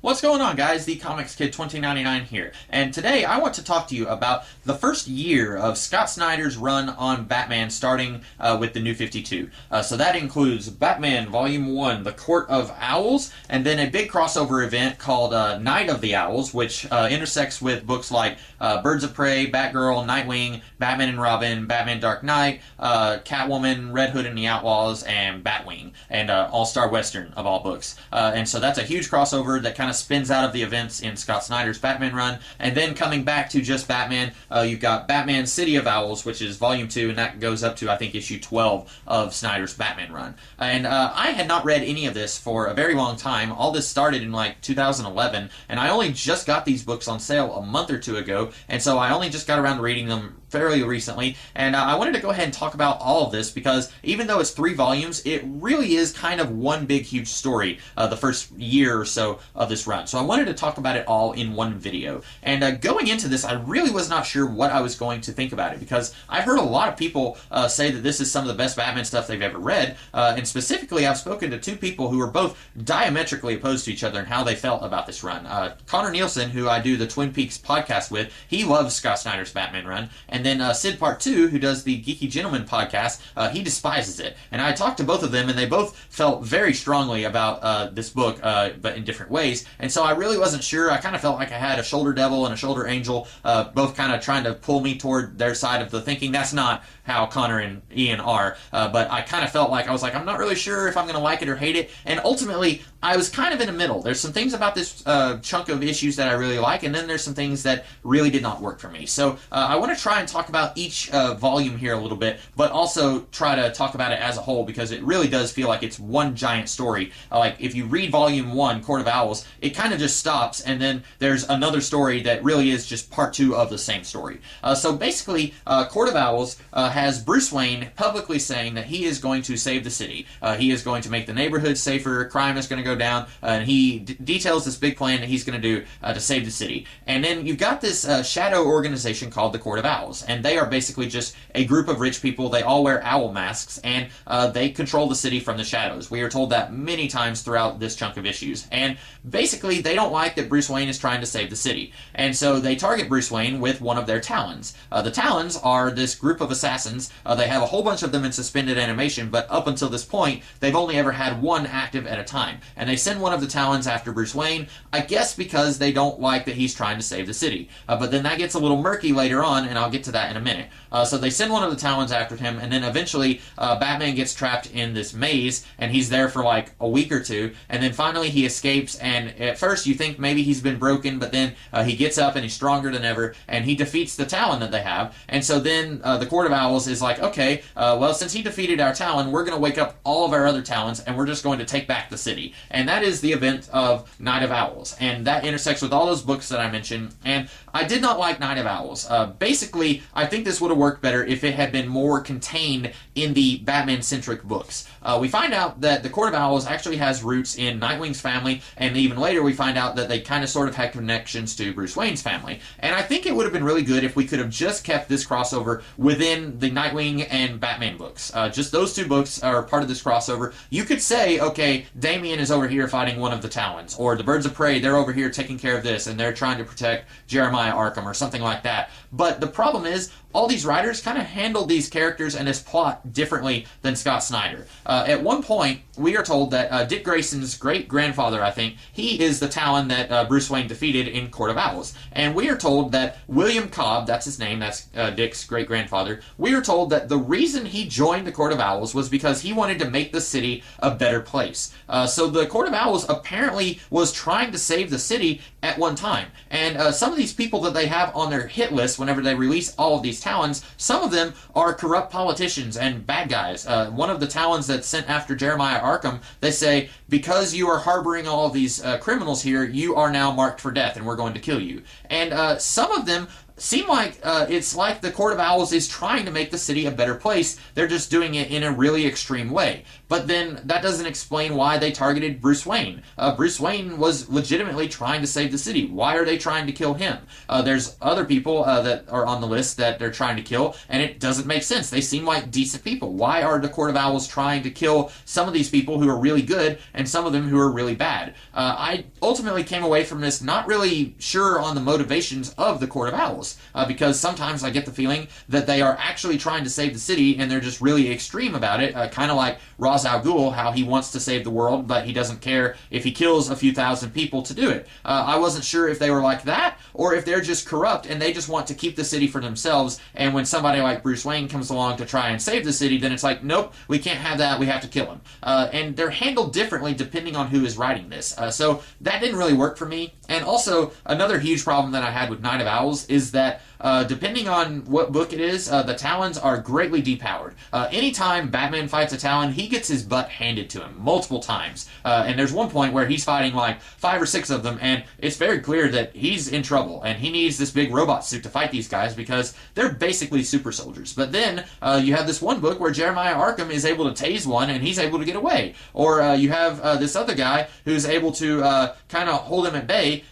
What's going on, guys? The Comics Kid 2099 here, and today I want to talk to you about the first year of Scott Snyder's run on Batman, starting with the New 52. So that includes Batman Volume 1, The Court of Owls, and then a big crossover event called Night of the Owls, which intersects with books like Birds of Prey, Batgirl, Nightwing, Batman and Robin, Batman Dark Knight, Catwoman, Red Hood and the Outlaws, and Batwing, and All-Star Western of all books. And so that's a huge crossover that kind of spins out of the events in Scott Snyder's Batman run. And then coming back to just Batman, you've got Batman City of Owls, which is Volume 2, and that goes up to, I think, issue 12 of Snyder's Batman run. And I had not read any of this for a very long time. All this started in like 2011, and I only just got these books on sale a month or two ago, and so I only just got around to reading them fairly recently, and I wanted to go ahead and talk about all of this because even though it's 3 volumes, it really is kind of one big huge story the first year or so of this run. So I wanted to talk about it all in one video. And going into this, I really was not sure what I was going to think about it because I've heard a lot of people say that this is some of the best Batman stuff they've ever read, and specifically I've spoken to 2 people who are both diametrically opposed to each other and how they felt about this run. Connor Nielsen, who I do the Twin Peaks podcast with, he loves Scott Snyder's Batman run, and then Sid Part 2, who does the Geeky Gentleman podcast, he despises it. And I talked to both of them, and they both felt very strongly about this book, but in different ways. And so I really wasn't sure. I kind of felt like I had a shoulder devil and a shoulder angel, both kind of trying to pull me toward their side of the thinking. That's not how Connor and Ian are, but I kind of felt like I was like, I'm not really sure if I'm going to like it or hate it. And ultimately, I was kind of in the middle. There's some things about this chunk of issues that I really like, and then there's some things that really did not work for me. So I want to try and talk about each volume here a little bit, but also try to talk about it as a whole because it really does feel like it's one giant story. Like if you read Volume 1, Court of Owls, it kind of just stops, and then there's another story that really is just part 2 of the same story. So basically, Court of Owls has Bruce Wayne publicly saying that he is going to save the city. He is going to make the neighborhood safer, crime is going to go down, and he details this big plan that he's going to do to save the city. And then you've got this shadow organization called the Court of Owls, and they are basically just a group of rich people. They all wear owl masks, and they control the city from the shadows. We are told that many times throughout this chunk of issues. And basically, they don't like that Bruce Wayne is trying to save the city. And so they target Bruce Wayne with one of their Talons. The Talons are this group of assassins. They have a whole bunch of them in suspended animation, but up until this point, they've only ever had one active at a time. And they send one of the Talons after Bruce Wayne, I guess because they don't like that he's trying to save the city. But then that gets a little murky later on, and I'll get to that in a minute. So they send one of the Talons after him, and then eventually Batman gets trapped in this maze, and he's there for like a week or two, and then finally he escapes, and at first you think maybe he's been broken, but then he gets up and he's stronger than ever, and he defeats the Talon that they have. And so then the Court of Owls is like, okay, well, since he defeated our Talon, we're going to wake up all of our other Talons, and we're just going to take back the city. And that is the event of Night of Owls, and that intersects with all those books that I mentioned. And I did not like Night of Owls. Basically, I think this would have worked better if it had been more contained in the Batman-centric books. We find out that the Court of Owls actually has roots in Nightwing's family, and even later we find out that they kind of sort of had connections to Bruce Wayne's family. And I think it would have been really good if we could have just kept this crossover within the Nightwing and Batman books. Just those 2 books are part of this crossover. You could say, okay, Damian is over here fighting one of the Talons, or the Birds of Prey, they're over here taking care of this, and they're trying to protect Jeremiah Arkham, or something like that. But the problem is, all these writers kind of handle these characters and this plot differently than Scott Snyder. At one point, we are told that Dick Grayson's great-grandfather, I think, he is the Talon that Bruce Wayne defeated in Court of Owls. And we are told that William Cobb, that's his name, that's Dick's great-grandfather, we are told that the reason he joined the Court of Owls was because he wanted to make the city a better place. So the Court of Owls apparently was trying to save the city at one time. And some of these people that they have on their hit list whenever they release all of these Talons, some of them are corrupt politicians and bad guys. One of the Talons that's sent after Jeremiah Arkham, they say, because you are harboring all of these criminals here, you are now marked for death and we're going to kill you. And some of them seem like it's like the Court of Owls is trying to make the city a better place. They're just doing it in a really extreme way. But then that doesn't explain why they targeted Bruce Wayne. Bruce Wayne was legitimately trying to save the city. Why are they trying to kill him? There's other people that are on the list that they're trying to kill, and it doesn't make sense. They seem like decent people. Why are the Court of Owls trying to kill some of these people who are really good and some of them who are really bad? I ultimately came away from this not really sure on the motivations of the Court of Owls, because sometimes I get the feeling that they are actually trying to save the city and they're just really extreme about it, kind of like Ra's al Ghul, how he wants to save the world, but he doesn't care if he kills a few thousand people to do it. I wasn't sure if they were like that, or if they're just corrupt and they just want to keep the city for themselves, and when somebody like Bruce Wayne comes along to try and save the city, then it's like, nope, we can't have that, we have to kill him. And they're handled differently depending on who is writing this. So that didn't really work for me. And also, another huge problem that I had with Night of Owls is that depending on what book it is, the Talons are greatly depowered. Anytime Batman fights a Talon, he gets his butt handed to him multiple times. And there's one point where he's fighting like 5 or 6 of them, and it's very clear that he's in trouble, and he needs this big robot suit to fight these guys because they're basically super soldiers. But then you have this one book where Jeremiah Arkham is able to tase one, and he's able to get away. Or you have this other guy who's able to kind of hold him at bay.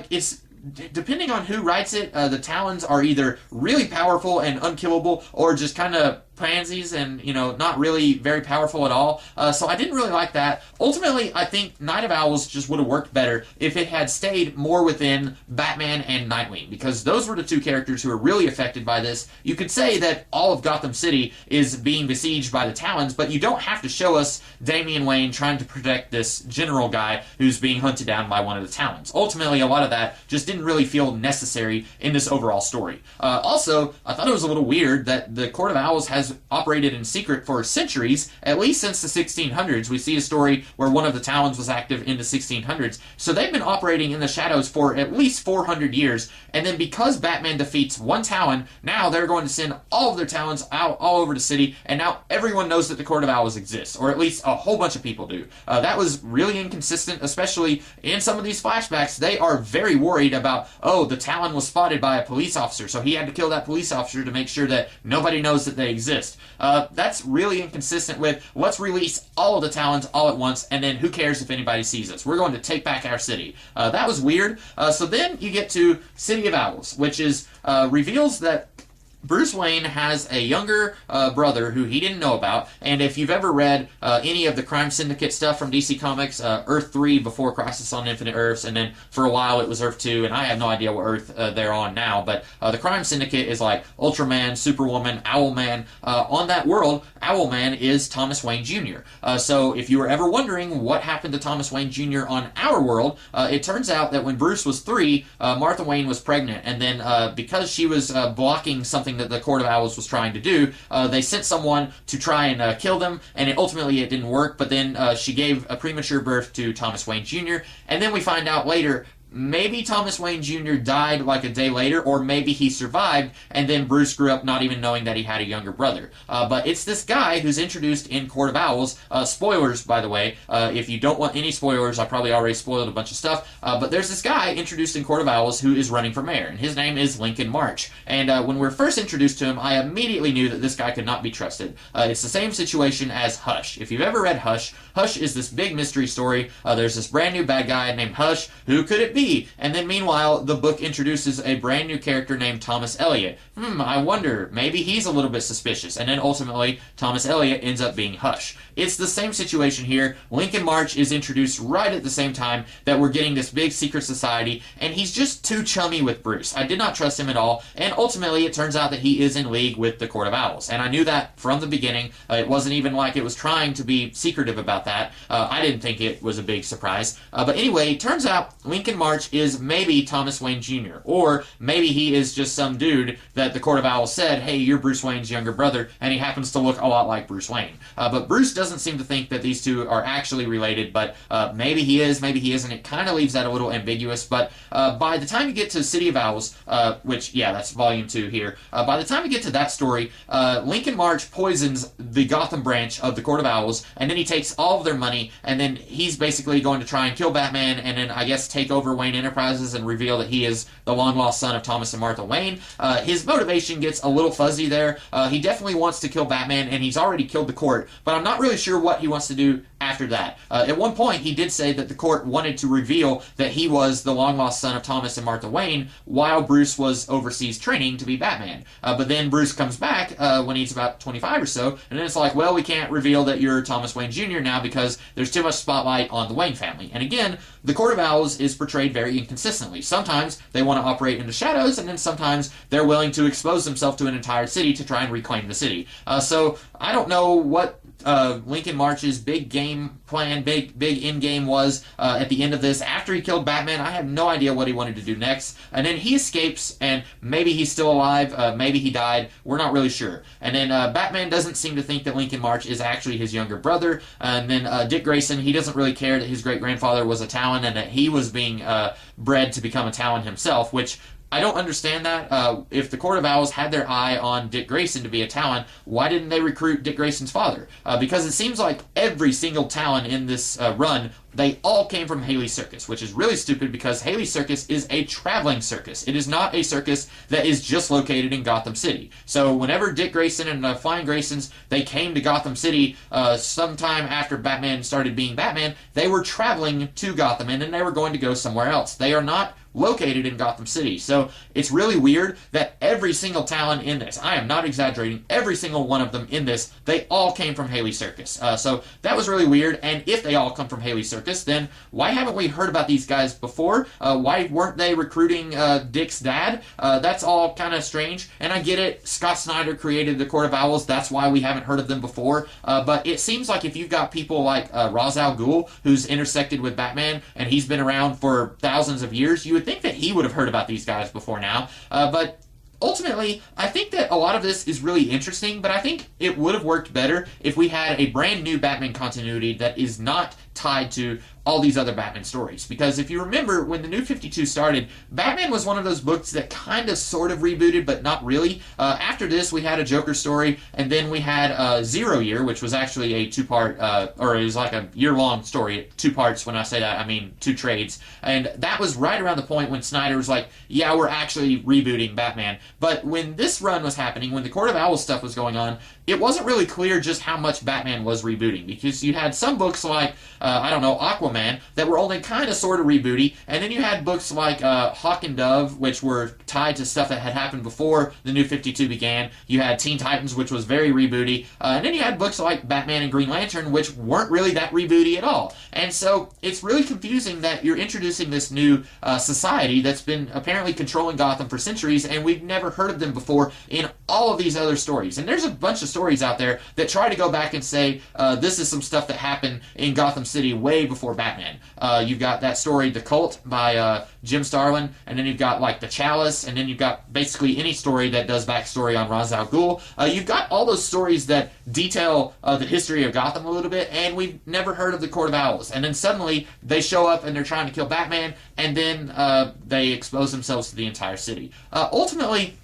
It's depending on who writes it, the Talons are either really powerful and unkillable, or just kind of pansies and, not really very powerful at all. So I didn't really like that. Ultimately, I think Night of Owls just would have worked better if it had stayed more within Batman and Nightwing, because those were the two characters who were really affected by this. You could say that all of Gotham City is being besieged by the Talons, but you don't have to show us Damian Wayne trying to protect this general guy who's being hunted down by one of the Talons. Ultimately, a lot of that just didn't really feel necessary in this overall story. Also, I thought it was a little weird that the Court of Owls has operated in secret for centuries, at least since the 1600s. We see a story where one of the Talons was active in the 1600s. So they've been operating in the shadows for at least 400 years, and then because Batman defeats one Talon, now they're going to send all of their Talons out all over the city, and now everyone knows that the Court of Owls exists, or at least a whole bunch of people do. That was really inconsistent, especially in some of these flashbacks. They are very worried about, the Talon was spotted by a police officer, so he had to kill that police officer to make sure that nobody knows that they exist. That's really inconsistent with, let's release all of the Talons all at once, and then who cares if anybody sees us? We're going to take back our city. That was weird. So then you get to City of Owls, which is reveals that Bruce Wayne has a younger brother who he didn't know about, and if you've ever read any of the Crime Syndicate stuff from DC Comics, Earth 3 before Crisis on Infinite Earths, and then for a while it was Earth 2, and I have no idea what Earth they're on now, but the Crime Syndicate is like Ultraman, Superwoman, Owlman. On that world, Owlman is Thomas Wayne Jr. So if you were ever wondering what happened to Thomas Wayne Jr. on our world, it turns out that when Bruce was 3, Martha Wayne was pregnant, and then because she was blocking something that the Court of Owls was trying to do, they sent someone to try and kill them, and ultimately it didn't work, but then she gave a premature birth to Thomas Wayne Jr., and then we find out later maybe Thomas Wayne Jr. died like a day later, or maybe he survived, and then Bruce grew up not even knowing that he had a younger brother. But it's this guy who's introduced in Court of Owls. Spoilers, by the way. If you don't want any spoilers, I probably already spoiled a bunch of stuff. But there's this guy introduced in Court of Owls who is running for mayor, and his name is Lincoln March. And when we were first introduced to him, I immediately knew that this guy could not be trusted. It's the same situation as Hush. If you've ever read Hush, Hush is this big mystery story. There's this brand new bad guy named Hush. Who could it be? And then meanwhile, the book introduces a brand new character named Thomas Elliot. I wonder, maybe he's a little bit suspicious. And then ultimately, Thomas Elliot ends up being Hush. It's the same situation here. Lincoln March is introduced right at the same time that we're getting this big secret society, and he's just too chummy with Bruce. I did not trust him at all, and ultimately it turns out that he is in league with the Court of Owls. And I knew that from the beginning. It wasn't even like it was trying to be secretive about that. I didn't think it was a big surprise. But anyway, turns out Lincoln March is maybe Thomas Wayne Jr., or maybe he is just some dude that the Court of Owls said, hey, you're Bruce Wayne's younger brother, and he happens to look a lot like Bruce Wayne. But Bruce doesn't seem to think that these two are actually related, but maybe he is, maybe he isn't. It kind of leaves that a little ambiguous, but by the time you get to City of Owls, which, yeah, that's volume 2 here, by the time you get to that story, Lincoln March poisons the Gotham branch of the Court of Owls, and then he takes all of their money, and then he's basically going to try and kill Batman, and then I guess take over Wayne Enterprises and reveal that he is the long-lost son of Thomas and Martha Wayne. His motivation gets a little fuzzy there. He definitely wants to kill Batman, and he's already killed the Court, but I'm not really sure what he wants to do after that. At one point, he did say that the Court wanted to reveal that he was the long-lost son of Thomas and Martha Wayne while Bruce was overseas training to be Batman. But then Bruce comes back when he's about 25 or so, and then it's like, well, we can't reveal that you're Thomas Wayne Jr. now because there's too much spotlight on the Wayne family. And again, the Court of Owls is portrayed very inconsistently. Sometimes they want to operate in the shadows, and then sometimes they're willing to expose themselves to an entire city to try and reclaim the city. So I don't know what Lincoln March's big game plan, big end game was at the end of this. After he killed Batman, I have no idea what he wanted to do next. And then he escapes, and maybe he's still alive, maybe he died. We're not really sure. And then Batman doesn't seem to think that Lincoln March is actually his younger brother. And then Dick Grayson, he doesn't really care that his great-grandfather was a Talon and that he was being bred to become a Talon himself, which I don't understand that. If the Court of Owls had their eye on Dick Grayson to be a Talon, why didn't they recruit Dick Grayson's father? Because it seems like every single Talon in this run, they all came from Haley's Circus, which is really stupid because Haley's Circus is a traveling circus. It is not a circus that is just located in Gotham City. So whenever Dick Grayson and the Flying Graysons, they came to Gotham City sometime after Batman started being Batman, they were traveling to Gotham and then they were going to go somewhere else. They are not located in Gotham City. So it's really weird that every single Talon in this, I am not exaggerating, every single one of them in this, they all came from Haley's Circus. So that was really weird, and if they all come from Haley's Circus, then why haven't we heard about these guys before? Why weren't they recruiting Dick's dad? That's all kind of strange, and I get it, Scott Snyder created the Court of Owls, that's why we haven't heard of them before, but it seems like if you've got people like Ra's al Ghul, who's intersected with Batman, and he's been around for thousands of years, you would think that he would have heard about these guys before now, but ultimately, I think that a lot of this is really interesting, but I think it would have worked better if we had a brand new Batman continuity that is not tied to all these other Batman stories. Because if you remember, when the New 52 started, Batman was one of those books that kind of sort of rebooted, but not really. After this, we had a Joker story, and then we had Zero Year, which was actually a two-part, or it was like a year-long story, 2 parts. When I say that, I mean 2 trades. And that was right around the point when Snyder was like, yeah, we're actually rebooting Batman. But when this run was happening, when the Court of Owls stuff was going on, it wasn't really clear just how much Batman was rebooting, because you had some books like, I don't know, Aquaman, that were only kind of sort of rebooty, and then you had books like Hawk and Dove, which were tied to stuff that had happened before the New 52 began. You had Teen Titans, which was very rebooty, and then you had books like Batman and Green Lantern, which weren't really that rebooty at all. And so it's really confusing that you're introducing this new society that's been apparently controlling Gotham for centuries, and we've never heard of them before in all of these other stories. And there's a bunch of stories out there that try to go back and say this is some stuff that happened in Gotham City way before Batman. You've got that story, The Cult, by Jim Starlin, and then you've got like The Chalice, and then you've got basically any story that does backstory on Ra's al Ghul. You've got all those stories that detail the history of Gotham a little bit, and we've never heard of the Court of Owls. And then suddenly they show up and they're trying to kill Batman, and then they expose themselves to the entire city. Ultimately,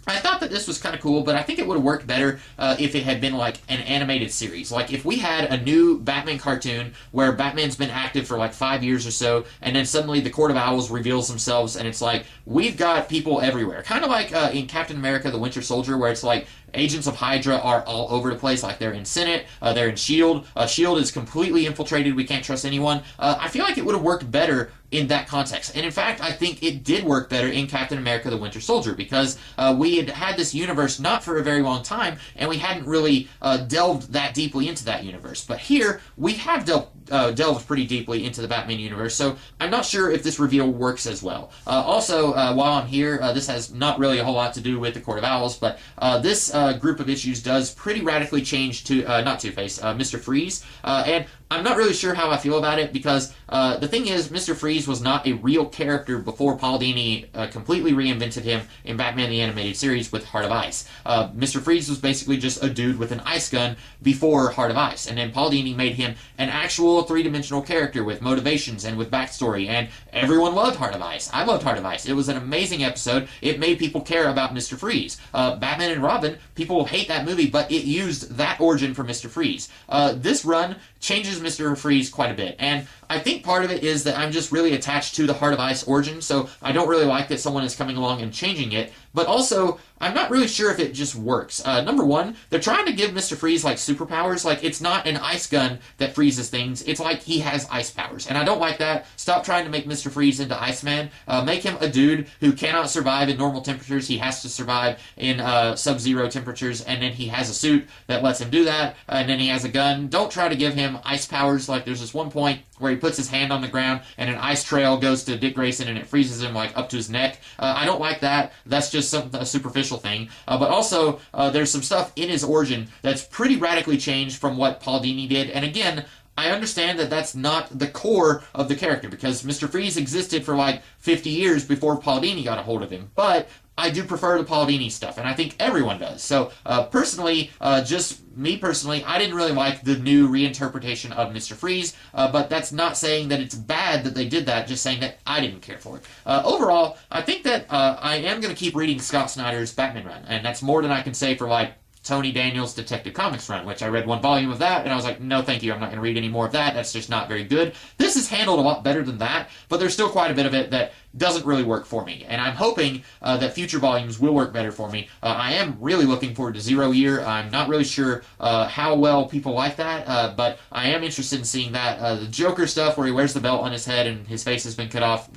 I thought that this was kind of cool, but I think it would have worked better if it had been like an animated series. Like if we had a new Batman cartoon where Batman's been active for like 5 years or so, and then suddenly the Court of Owls reveals themselves, and it's like, we've got people everywhere. Kind of like in Captain America, the Winter Soldier, where it's like, agents of Hydra are all over the place, like they're in Senate, they're in S.H.I.E.L.D. S.H.I.E.L.D. is completely infiltrated, we can't trust anyone. I feel like it would have worked better in that context. And in fact, I think it did work better in Captain America the Winter Soldier, because we had this universe not for a very long time, and we hadn't really delved that deeply into that universe. But here, we have delved pretty deeply into the Batman universe, so I'm not sure if this reveal works as well. Also, while I'm here, this has not really a whole lot to do with the Court of Owls, but this group of issues does pretty radically change to, not Two-Face, Mr. Freeze, and I'm not really sure how I feel about it, because the thing is, Mr. Freeze was not a real character before Paul Dini completely reinvented him in Batman the Animated Series with Heart of Ice. Mr. Freeze was basically just a dude with an ice gun before Heart of Ice, and then Paul Dini made him an actual full three-dimensional character with motivations and with backstory, and everyone loved Heart of Ice. I loved Heart of Ice. It was an amazing episode. It made people care about Mr. Freeze. Batman and Robin, people hate that movie, but it used that origin for Mr. Freeze. This run changes Mr. Freeze quite a bit, and I think part of it is that I'm just really attached to the Heart of Ice origin, so I don't really like that someone is coming along and changing it, but also, I'm not really sure if it just works. Number one, they're trying to give Mr. Freeze, like, superpowers. Like, it's not an ice gun that freezes things. It's like he has ice powers, and I don't like that. Stop trying to make Mr. Freeze into Iceman. Make him a dude who cannot survive in normal temperatures. He has to survive in sub-zero temperatures, and then he has a suit that lets him do that, and then he has a gun. Don't try to give him ice powers. Like, there's this one point where he puts his hand on the ground and an ice trail goes to Dick Grayson and it freezes him like up to his neck. I don't like that. That's just a superficial thing. But also, there's some stuff in his origin that's pretty radically changed from what Paul Dini did. And again, I understand that that's not the core of the character because Mr. Freeze existed for like 50 years before Paul Dini got a hold of him. But I do prefer the Paul Dini stuff, and I think everyone does. So, personally, just me personally, I didn't really like the new reinterpretation of Mr. Freeze, but that's not saying that it's bad that they did that, just saying that I didn't care for it. Overall, I think that I am going to keep reading Scott Snyder's Batman run, and that's more than I can say for, like, Tony Daniels' Detective Comics run, which I read one volume of that, and I was like, no, thank you, I'm not going to read any more of that. That's just not very good. This is handled a lot better than that, but there's still quite a bit of it that doesn't really work for me, and I'm hoping that future volumes will work better for me. I am really looking forward to Zero Year. I'm not really sure how well people like that, but I am interested in seeing that. The Joker stuff where he wears the belt on his head and his face has been cut off,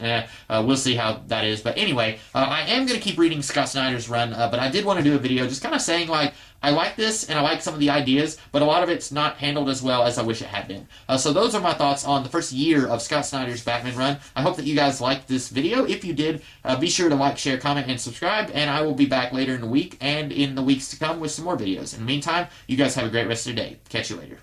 we'll see how that is. But anyway, I am going to keep reading Scott Snyder's run, but I did want to do a video just kind of saying, like, I like this, and I like some of the ideas, but a lot of it's not handled as well as I wish it had been. So those are my thoughts on the first year of Scott Snyder's Batman run. I hope that you guys liked this video. If you did, be sure to like, share, comment, and subscribe, and I will be back later in the week and in the weeks to come with some more videos. In the meantime, you guys have a great rest of your day. Catch you later.